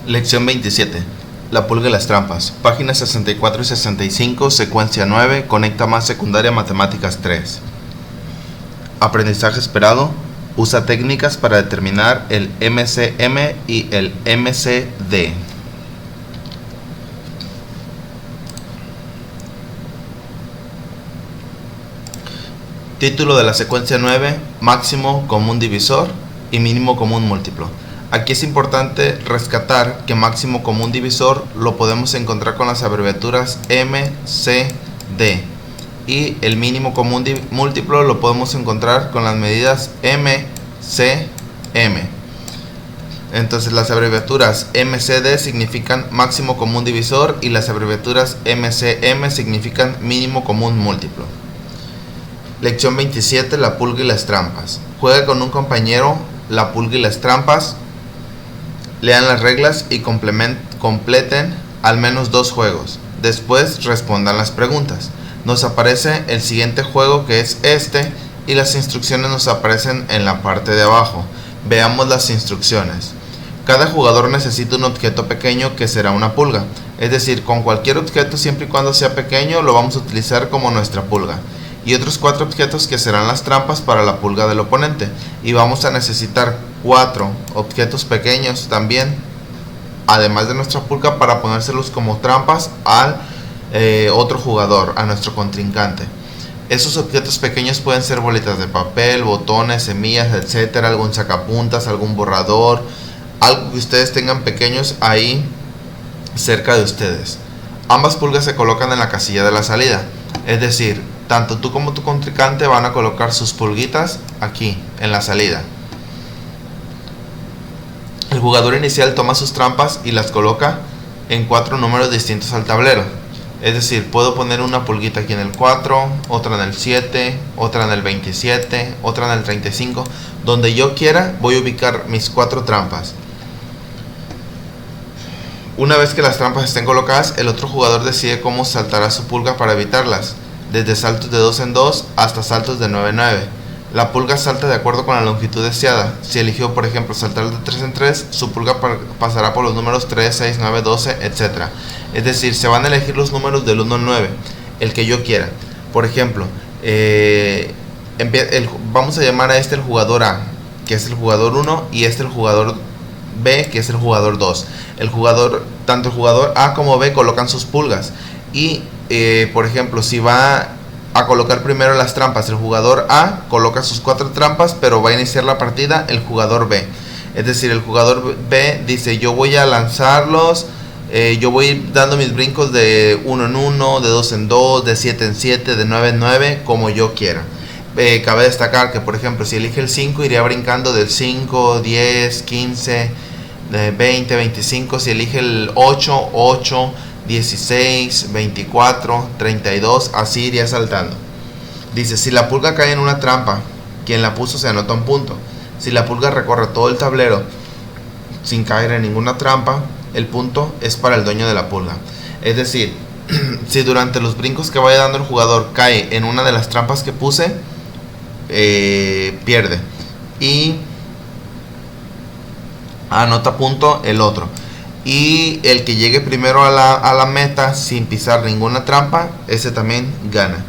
Lección 27. La pulga y las trampas. Páginas 64 y 65, secuencia 9, conecta más secundaria matemáticas 3. Aprendizaje esperado. Usa técnicas para determinar el MCM y el MCD. Título de la secuencia 9, máximo común divisor y mínimo común múltiplo. Aquí es importante rescatar que máximo común divisor lo podemos encontrar con las abreviaturas MCD y el mínimo común múltiplo lo podemos encontrar con las medidas MCM. Entonces las abreviaturas MCD significan máximo común divisor y las abreviaturas MCM significan mínimo común múltiplo. Lección 27, la pulga y las trampas. Juega con un compañero la pulga y las trampas. Lean las reglas y completen al menos 2 juegos. Después respondan las preguntas. Nos aparece el siguiente juego, que es este, y las instrucciones nos aparecen en la parte de abajo. Veamos las instrucciones. Cada jugador necesita un objeto pequeño que será una pulga. Es decir, con cualquier objeto, siempre y cuando sea pequeño, lo vamos a utilizar como nuestra pulga. Y otros 4 objetos que serán las trampas para la pulga del oponente. Y vamos a necesitar 4 objetos pequeños también, además de nuestra pulga, para ponérselos como trampas al otro jugador, a nuestro contrincante. Esos objetos pequeños pueden ser bolitas de papel, botones, semillas, etcétera, algún sacapuntas, algún borrador, algo que ustedes tengan pequeños ahí cerca de ustedes. Ambas pulgas se colocan en la casilla de la salida, es decir, tanto tú como tu contrincante van a colocar sus pulguitas aquí en la salida. El jugador inicial toma sus trampas y las coloca en 4 números distintos al tablero. Es decir, puedo poner una pulguita aquí en el 4, otra en el 7, otra en el 27, otra en el 35. Donde yo quiera voy a ubicar mis 4 trampas. Una vez que las trampas estén colocadas, el otro jugador decide cómo saltará su pulga para evitarlas. Desde saltos de 2 en 2 hasta saltos de 9 en 9. La pulga salta de acuerdo con la longitud deseada. Si eligió, por ejemplo, saltar de 3 en 3, su pulga pasará por los números 3, 6, 9, 12, etc. Es decir, se van a elegir los números del 1 al 9, el que yo quiera. Por ejemplo, vamos a llamar a este el jugador A, que es el jugador 1, y este el jugador B, que es el jugador 2. Tanto el jugador A como B colocan sus pulgas. Y, por ejemplo, si va a colocar primero las trampas el jugador A, coloca sus 4 trampas, pero va a iniciar la partida el jugador B. Es decir, el jugador B dice: yo voy a lanzarlos, yo voy a ir dando mis brincos de 1 en 1, de 2 en 2, de 7 en 7, de 9 en 9, como yo quiera. Cabe destacar que, por ejemplo, si elige el 5, iría brincando del 5, 10, 15, 20, 25. Si elige el 8, 8, 16, 24, 32, así iría saltando. Dice: si la pulga cae en una trampa, quien la puso se anota un punto. Si la pulga recorre todo el tablero sin caer en ninguna trampa, el punto es para el dueño de la pulga. Es decir, si durante los brincos que vaya dando el jugador cae en una de las trampas que puse, pierde y anota punto el otro. Y el que llegue primero a la meta sin pisar ninguna trampa, ese también gana.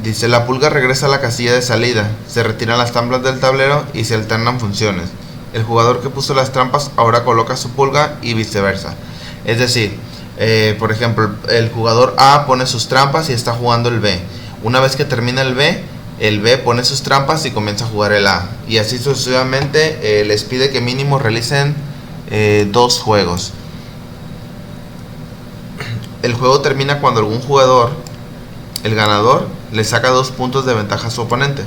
Dice: la pulga regresa a la casilla de salida, se retiran las trampas del tablero y se alternan funciones. El jugador que puso las trampas ahora coloca su pulga y viceversa. Es decir, por ejemplo, el jugador A pone sus trampas y está jugando el B. Una vez que termina el B pone sus trampas y comienza a jugar el A. Y así sucesivamente. Les pide que mínimo realicen 2 juegos. El juego termina cuando algún jugador, el ganador, le saca 2 puntos de ventaja a su oponente,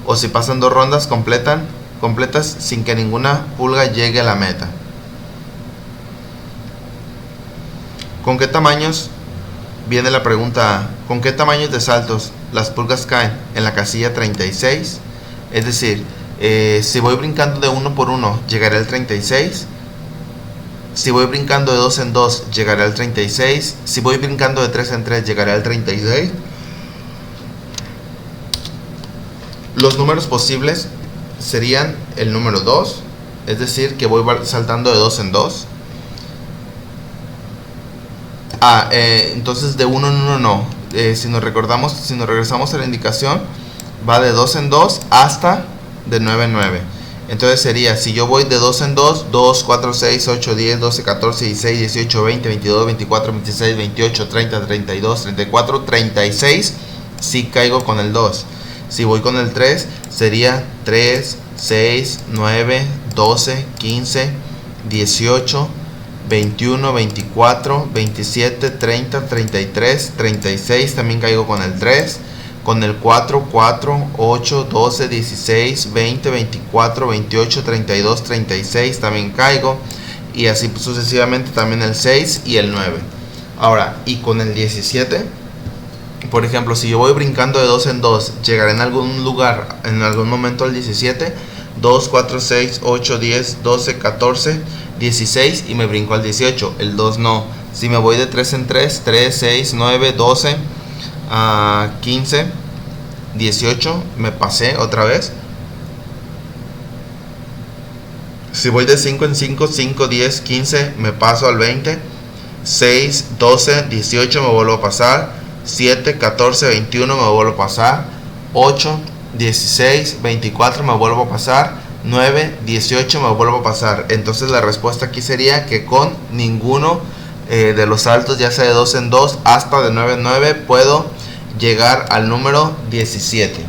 o si pasan 2 rondas completas sin que ninguna pulga llegue a la meta. ¿Con qué tamaños? Viene la pregunta A. ¿Con qué tamaños de saltos las pulgas caen en la casilla 36? Es decir, si voy brincando de 1 por 1, llegaré al 36. Si voy brincando de 2 en 2, llegaré al 36. Si voy brincando de 3 en 3, llegaré al 36. Los números posibles serían el número 2, es decir, que voy saltando de 2 en 2. Entonces de 1 en 1 no. Si nos regresamos a la indicación, va de 2 en 2 hasta de 9 en 9. Entonces sería, si yo voy de 2 en 2, 2, 4, 6, 8, 10, 12, 14, 16, 18, 20, 22, 24, 26, 28, 30, 32, 34, 36, si caigo con el 2. Si voy con el 3, sería 3, 6, 9, 12, 15, 18, 21, 24, 27, 30, 33, 36, también caigo con el 3. Con el 4, 4, 8, 12, 16, 20, 24, 28, 32, 36 también caigo. Y así sucesivamente también el 6 y el 9. Ahora, y con el 17, por ejemplo, si yo voy brincando de 2 en 2, llegaré en algún lugar, en algún momento al 17, 2, 4, 6, 8, 10, 12, 14, 16 y me brinco al 18. El 2 no. Si me voy de 3 en 3, 3, 6, 9, 12... 15, 18, me pasé otra vez. Si voy de 5 en 5, 5, 10, 15, me paso al 20. 6, 12, 18, me vuelvo a pasar. 7, 14, 21, me vuelvo a pasar. 8, 16, 24, me vuelvo a pasar. 9, 18, me vuelvo a pasar. Entonces la respuesta aquí sería que con ninguno de los saltos, ya sea de 2 en 2 hasta de 9 en 9, puedo llegar al número 17.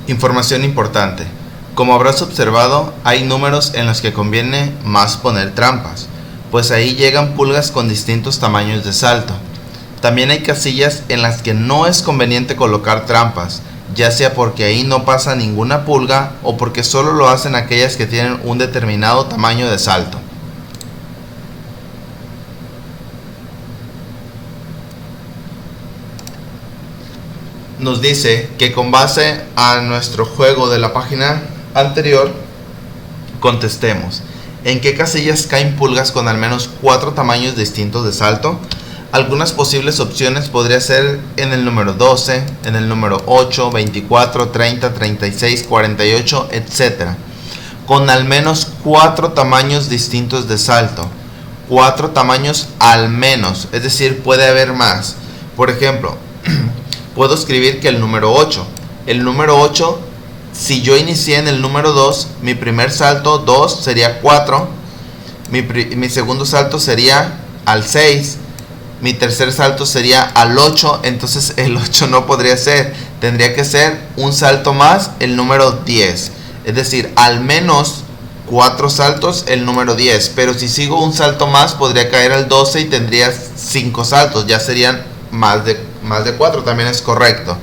Información importante. Como habrás observado, hay números en los que conviene más poner trampas, pues ahí llegan pulgas con distintos tamaños de salto. También hay casillas en las que no es conveniente colocar trampas, ya sea porque ahí no pasa ninguna pulga o porque solo lo hacen aquellas que tienen un determinado tamaño de salto. Nos dice que con base a nuestro juego de la página anterior, contestemos en qué casillas caen pulgas con al menos 4 tamaños distintos de salto. Algunas posibles opciones podría ser en el número 12, en el número 8, 24, 30, 36, 48, etc. Con al menos 4 tamaños distintos de salto. 4 tamaños al menos, es decir, puede haber más. Por ejemplo, puedo escribir que el número 8. El número 8, si yo inicié en el número 2, mi primer salto 2 sería 4. Mi segundo salto sería al 6. Mi tercer salto sería al 8. Entonces el 8 no podría ser. Tendría que ser un salto más el número 10. Es decir, al menos 4 saltos el número 10. Pero si sigo un salto más, podría caer al 12 y tendría 5 saltos. Ya serían más de 4, también es correcto.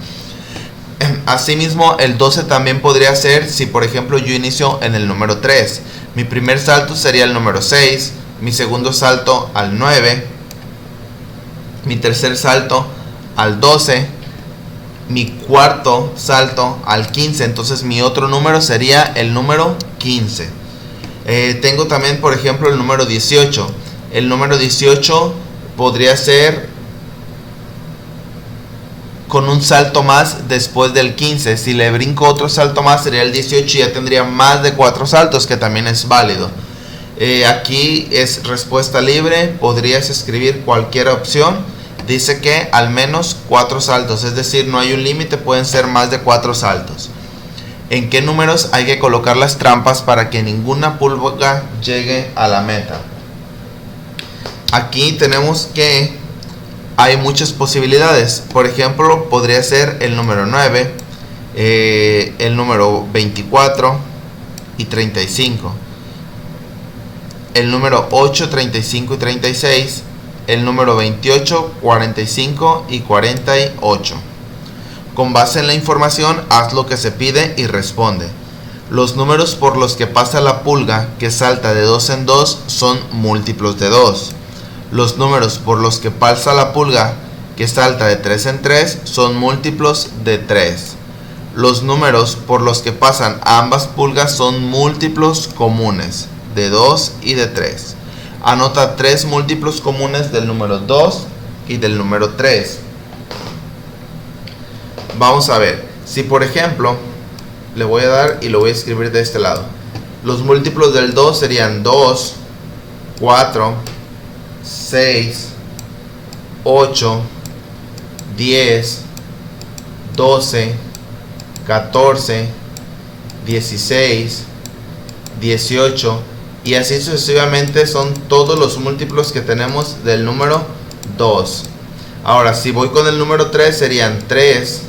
Asimismo, el 12 también podría ser si, por ejemplo, yo inicio en el número 3. Mi primer salto sería el número 6, mi segundo salto al 9, mi tercer salto al 12, mi cuarto salto al 15. Entonces mi otro número sería el número 15. Tengo también, por ejemplo, el número 18. El número 18 podría ser con un salto más después del 15. Si le brinco otro salto más sería el 18 y ya tendría más de 4 saltos, que también es válido. Aquí es respuesta libre, podrías escribir cualquier opción. Dice que al menos 4 saltos, es decir, no hay un límite, pueden ser más de 4 saltos. ¿En qué números hay que colocar las trampas para que ninguna pulga llegue a la meta? Aquí tenemos que hay muchas posibilidades. Por ejemplo, podría ser el número 9, el número 24 y 35, el número 8, 35 y 36, el número 28, 45 y 48. Con base en la información, haz lo que se pide y responde. Los números por los que pasa la pulga que salta de 2 en 2 son múltiplos de 2. Los números por los que pasa la pulga que salta de 3 en 3 son múltiplos de 3. Los números por los que pasan ambas pulgas son múltiplos comunes de 2 y de 3. Anota 3 múltiplos comunes del número 2 y del número 3. Vamos a ver, si por ejemplo le voy a dar y lo voy a escribir de este lado. Los múltiplos del 2 serían 2, 4, 6, 8, 10, 12, 14, 16, 18 y así sucesivamente son todos los múltiplos que tenemos del número 2. Ahora si voy con el número 3 serían 3,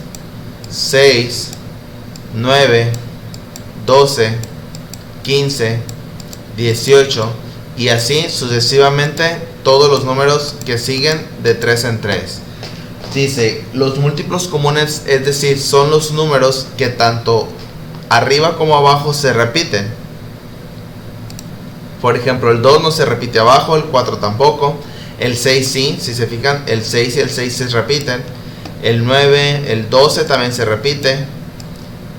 6, 9, 12, 15, 18 y así sucesivamente todos los números que siguen de 3 en 3. Dice, los múltiplos comunes, es decir, son los números que tanto arriba como abajo se repiten. Por ejemplo, el 2 no se repite abajo, el 4 tampoco, el 6 sí, si se fijan, el 6 y el 6 se repiten, el 9, el 12 también se repite,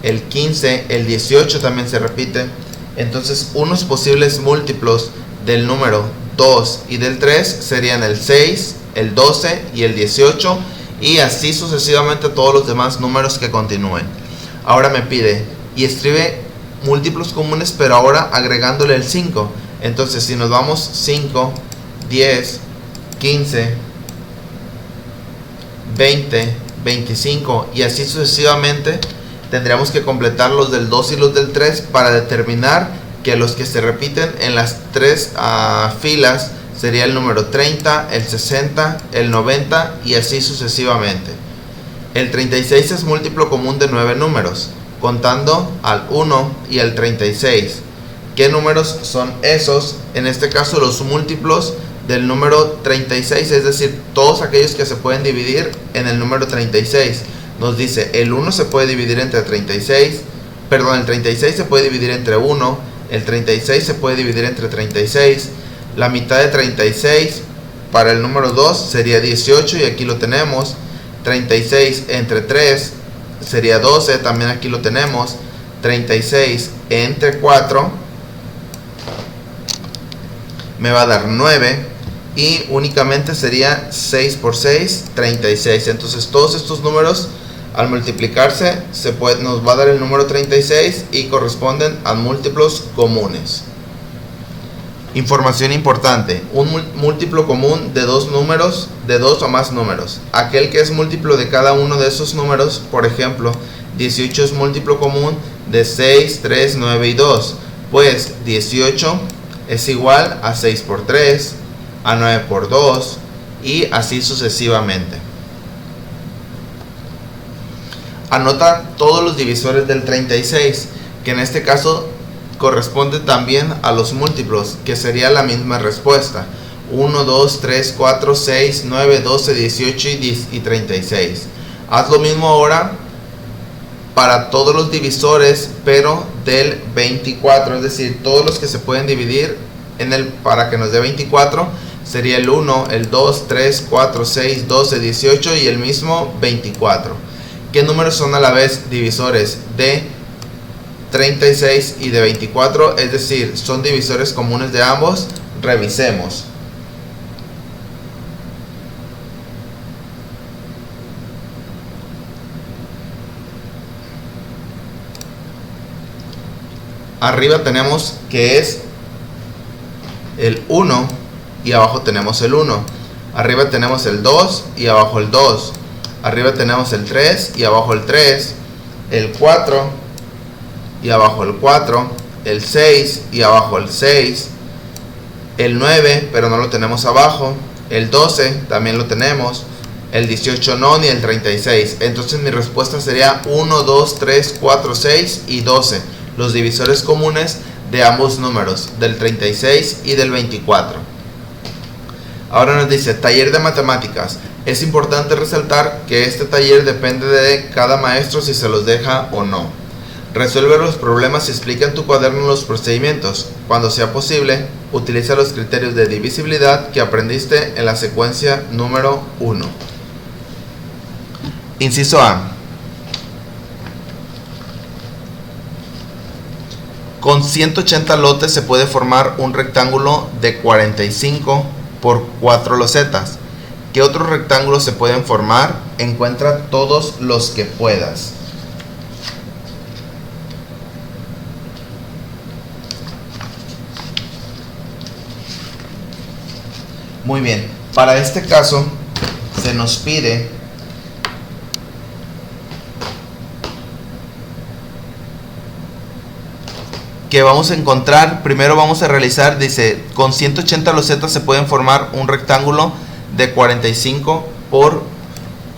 el 15, el 18 también se repite. Entonces, unos posibles múltiplos del número 2 y del 3 serían el 6, el 12 y el 18 y así sucesivamente todos los demás números que continúen. Ahora me pide y escribe múltiplos comunes, pero ahora agregándole el 5. Entonces si nos vamos 5, 10, 15, 20, 25 y así sucesivamente, tendríamos que completar los del 2 y los del 3 para determinar que los que se repiten en las 3 filas sería el número 30, el 60, el 90 y así sucesivamente. El 36 es múltiplo común de 9 números, contando al 1 y al 36. ¿Qué números son esos? En este caso los múltiplos del número 36, es decir, todos aquellos que se pueden dividir en el número 36. Nos dice, el 1 se puede dividir entre 36, perdón, el 36 se puede dividir entre 1, el 36 se puede dividir entre 36, la mitad de 36 para el número 2 sería 18 y aquí lo tenemos, 36 entre 3 sería 12, también aquí lo tenemos, 36 entre 4 me va a dar 9 y únicamente sería 6 por 6, 36. Entonces todos estos números al multiplicarse nos va a dar el número 36 y corresponden a múltiplos comunes. Información importante: un múltiplo común de dos números, de dos o más números. Aquel que es múltiplo de cada uno de esos números, por ejemplo, 18 es múltiplo común de 6, 3, 9 y 2. Pues 18 es igual a 6 por 3, a 9 por 2 y así sucesivamente. Anota todos los divisores del 36, que en este caso corresponde también a los múltiplos, que sería la misma respuesta: 1, 2, 3, 4, 6, 9, 12, 18 y 36. Haz lo mismo ahora para todos los divisores, pero del 24, es decir, todos los que se pueden dividir para que nos dé 24, sería el 1, el 2, 3, 4, 6, 12, 18 y el mismo 24. ¿Qué números son a la vez divisores de 36 y de 24? Es decir, son divisores comunes de ambos. Revisemos. Arriba tenemos que es el 1 y abajo tenemos el 1. Arriba tenemos el 2 y abajo el 2. Arriba tenemos el 3 y abajo el 3. El 4 y abajo el 4. El 6 y abajo el 6. El 9, pero no lo tenemos abajo. El 12 también lo tenemos. El 18 no, ni el 36. Entonces mi respuesta sería 1, 2, 3, 4, 6 y 12. Los divisores comunes de ambos números, del 36 y del 24. Ahora nos dice taller de matemáticas. Es importante resaltar que este taller depende de cada maestro si se los deja o no. Resuelve los problemas y explica en tu cuaderno los procedimientos. Cuando sea posible, utiliza los criterios de divisibilidad que aprendiste en la secuencia número 1. Inciso A. Con 180 lotes se puede formar un rectángulo de 45 por 4 losetas. ¿Qué otros rectángulos se pueden formar? Encuentra todos los que puedas. Muy bien, para este caso se nos pide que vamos a encontrar, primero vamos a realizar, dice, con 180 losetas se pueden formar un rectángulo de 45 por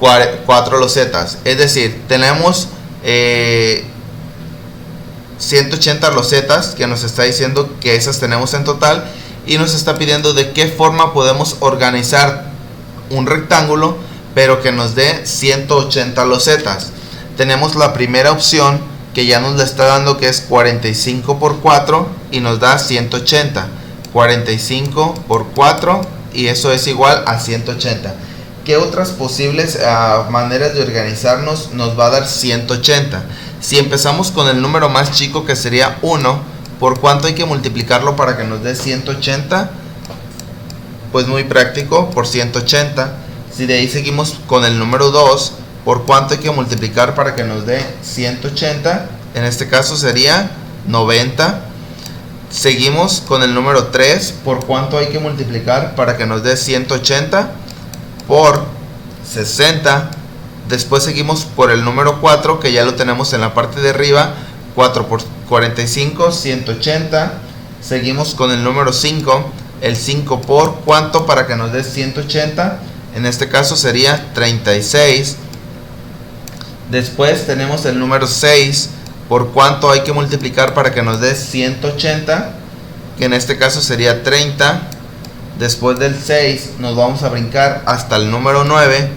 4 losetas. Es decir, tenemos 180 losetas que nos está diciendo que esas tenemos en total y nos está pidiendo de qué forma podemos organizar un rectángulo pero que nos dé 180 losetas. Tenemos la primera opción que ya nos la está dando, que es 45 por 4 y nos da 180. 45 por 4 y eso es igual a 180. ¿Qué otras posibles maneras de organizarnos nos va a dar 180? Si empezamos con el número más chico, que sería 1, ¿por cuánto hay que multiplicarlo para que nos dé 180? Pues muy práctico, por 180. Si de ahí seguimos con el número 2, ¿por cuánto hay que multiplicar para que nos dé 180? En este caso sería 90. Seguimos con el número 3, ¿por cuánto hay que multiplicar para que nos dé 180? Por 60. Después seguimos por el número 4, que ya lo tenemos en la parte de arriba. 4 por 45, 180. Seguimos con el número 5. El 5 por cuánto para que nos dé 180. En este caso sería 36. Después tenemos el número 6. Por cuánto hay que multiplicar para que nos dé 180. Que en este caso sería 30. Después del 6 nos vamos a brincar hasta el número 9.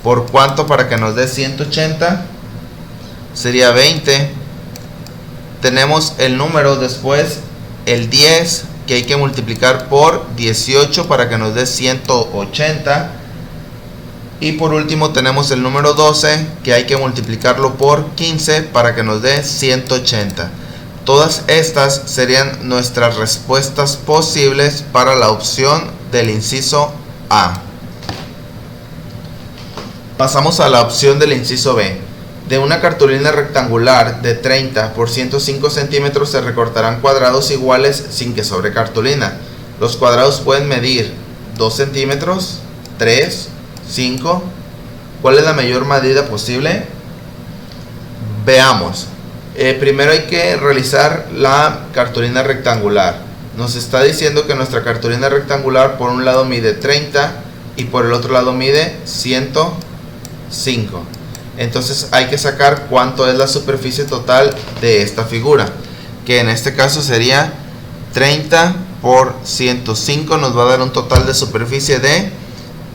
¿Por cuánto para que nos dé 180? Sería 20. Tenemos el número después, el 10, que hay que multiplicar por 18 para que nos dé 180. Y por último tenemos el número 12, que hay que multiplicarlo por 15 para que nos dé 180. Todas estas serían nuestras respuestas posibles para la opción del inciso A. Pasamos a la opción del inciso B. De una cartulina rectangular de 30 por 105 centímetros se recortarán cuadrados iguales sin que sobre cartulina. Los cuadrados pueden medir 2 centímetros, 3, 5. ¿Cuál es la mayor medida posible? Veamos. Primero hay que realizar la cartulina rectangular. Nos está diciendo que nuestra cartulina rectangular por un lado mide 30 y por el otro lado mide 105. Entonces hay que sacar cuánto es la superficie total de esta figura, que en este caso sería 30 por 105, nos va a dar un total de superficie de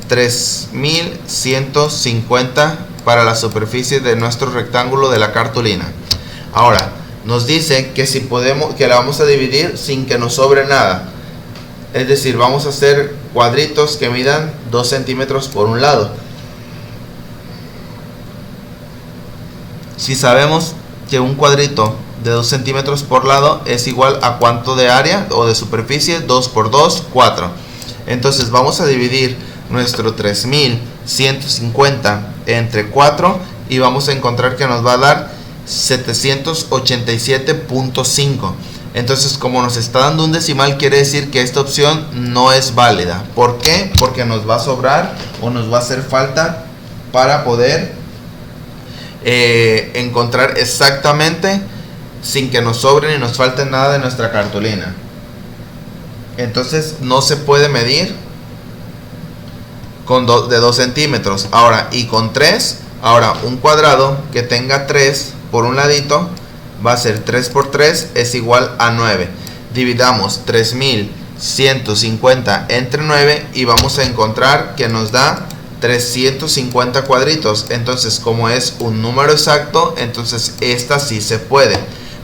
3150 para la superficie de nuestro rectángulo de la cartulina. Ahora nos dice que si podemos, que la vamos a dividir sin que nos sobre nada, es decir, vamos a hacer cuadritos que midan 2 centímetros por un lado. Si sabemos que un cuadrito de 2 centímetros por lado es igual a cuánto de área o de superficie, 2 por 2, 4. Entonces vamos a dividir nuestro 3150 entre 4 y vamos a encontrar que nos va a dar 787.5. Entonces, como nos está dando un decimal, quiere decir que esta opción no es válida. ¿Por qué? Porque nos va a sobrar o nos va a hacer falta para poder encontrar exactamente sin que nos sobre ni nos falte nada de nuestra cartulina. Entonces no se puede medir con de 2 centímetros. Ahora, y con 3, ahora un cuadrado que tenga 3 por un ladito va a ser 3 por 3 es igual a 9. Dividamos 3150 entre 9 y vamos a encontrar que nos da 350 cuadritos. Entonces, como es un número exacto, entonces esta sí se puede.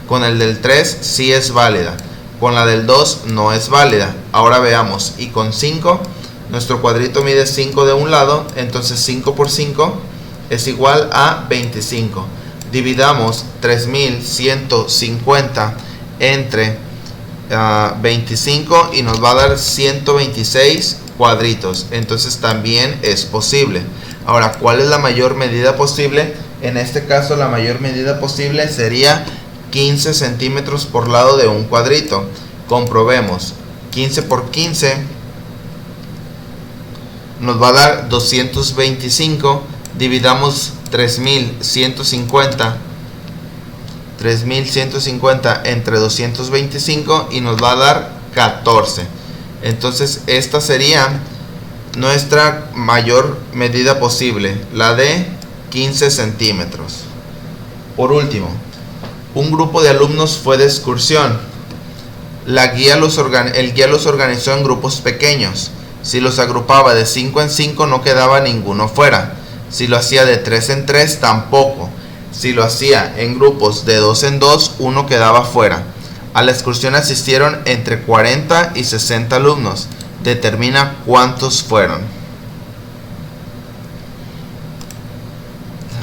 Con el del 3 sí es válida, con la del 2 no es válida. Ahora veamos, y con 5, nuestro cuadrito mide 5 de un lado, entonces 5 por 5 es igual a 25. Dividamos 3150 entre 25 y nos va a dar 126 cuadritos. Entonces también es posible. Ahora, ¿cuál es la mayor medida posible? En este caso la mayor medida posible sería 15 centímetros por lado de un cuadrito. Comprobemos. 15 por 15 nos va a dar 225. Dividamos 3150 entre 225 y nos va a dar 14. Entonces esta sería nuestra mayor medida posible, la de 15 centímetros. Por último, un grupo de alumnos fue de excursión. El guía los organizó en grupos pequeños. Si los agrupaba de 5 en 5 no quedaba ninguno fuera. Si lo hacía de 3 en 3 tampoco. Si lo hacía en grupos de 2 en 2, uno quedaba fuera. A la excursión asistieron entre 40 y 60 alumnos. Determina cuántos fueron.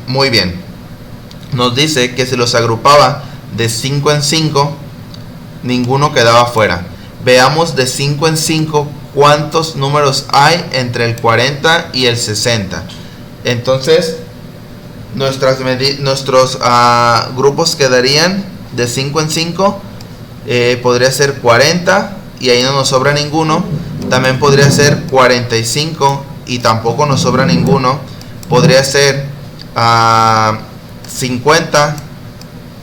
Muy bien. Nos dice que si los agrupaba de 5 en 5, ninguno quedaba fuera. Veamos de 5 en 5 cuántos números hay entre el 40 y el 60. Entonces, nuestros grupos quedarían de 5 en 5. Podría ser 40 y ahí no nos sobra ninguno. También podría ser 45 y tampoco nos sobra ninguno. Podría ser 50.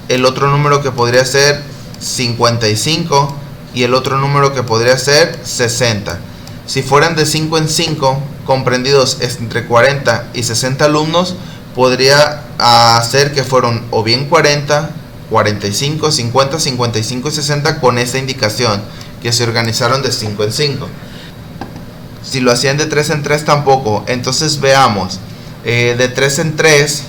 El otro número que podría ser 55 y el otro número que podría ser 60. Si fueran de 5 en 5, comprendidos entre 40 y 60 alumnos, podría hacer que fueron o bien 40, 45, 50, 55 y 60 con esta indicación, que se organizaron de 5 en 5. Si lo hacían de 3 en 3 tampoco. Entonces veamos, de 3 en 3,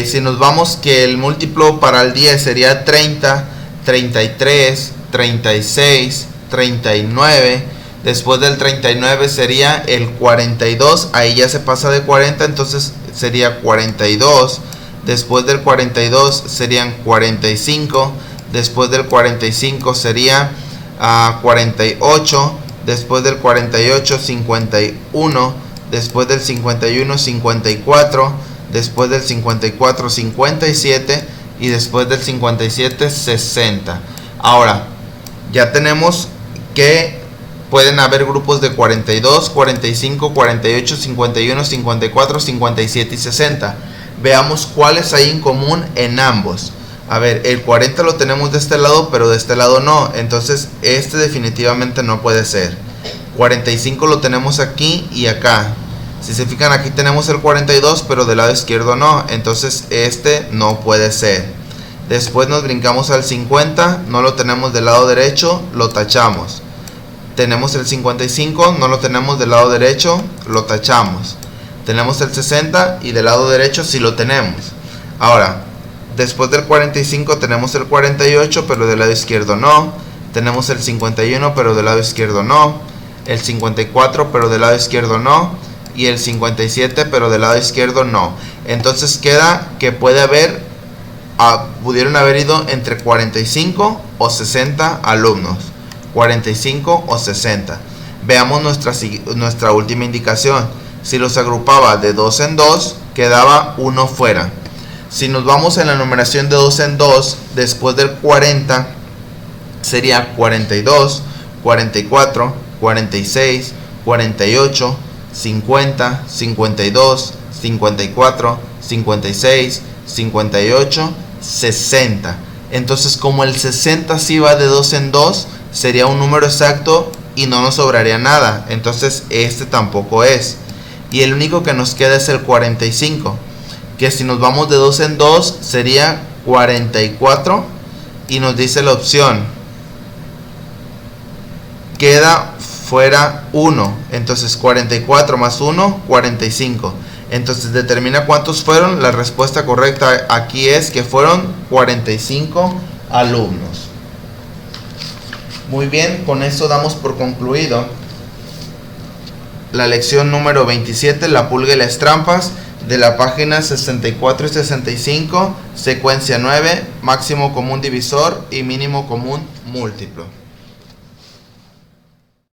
si nos vamos que el múltiplo para el 10 sería 30, 33, 36, 39. Después del 39 sería el 42. Ahí ya se pasa de 40, entonces sería 42. Después del 42 serían 45. Después del 45 sería 48. Después del 48, 51. Después del 51, 54. Después del 54, 57. Y después del 57, 60. Ahora, ya tenemos que pueden haber grupos de 42, 45, 48, 51, 54, 57 y 60. Veamos cuáles hay en común en ambos. A ver, el 40 lo tenemos de este lado, pero de este lado no. Entonces, este definitivamente no puede ser. 45 lo tenemos aquí y acá. Si se fijan, aquí tenemos el 42, pero del lado izquierdo no. Entonces, este no puede ser. Después nos brincamos al 50, no lo tenemos del lado derecho, lo tachamos. Tenemos el 55, no lo tenemos del lado derecho, lo tachamos. Tenemos el 60 y del lado derecho sí lo tenemos. Ahora, después del 45 tenemos el 48, pero del lado izquierdo no. Tenemos el 51, pero del lado izquierdo no. El 54, pero del lado izquierdo no. Y el 57, pero del lado izquierdo no. Entonces queda que pudieron haber ido entre 45 o 60 alumnos. 45 o 60. Veamos nuestra última indicación. Si los agrupaba de 2 en 2, quedaba uno fuera. Si nos vamos en la numeración de 2 en 2, después del 40 sería 42, 44, 46, 48, 50, 52, 54, 56, 58, 60. Entonces, como el 60 sí va de 2 en 2, sería un número exacto y no nos sobraría nada. Entonces, este tampoco es. Y el único que nos queda es el 45, que si nos vamos de 2 en 2 sería 44 y nos dice la opción queda fuera 1. Entonces 44 más 1, 45. Entonces determina cuántos fueron. La respuesta correcta aquí es que fueron 45 alumnos. Muy bien, con esto damos por concluido la lección número 27, la pulga y las trampas, de la página 64 y 65, secuencia 9, máximo común divisor y mínimo común múltiplo.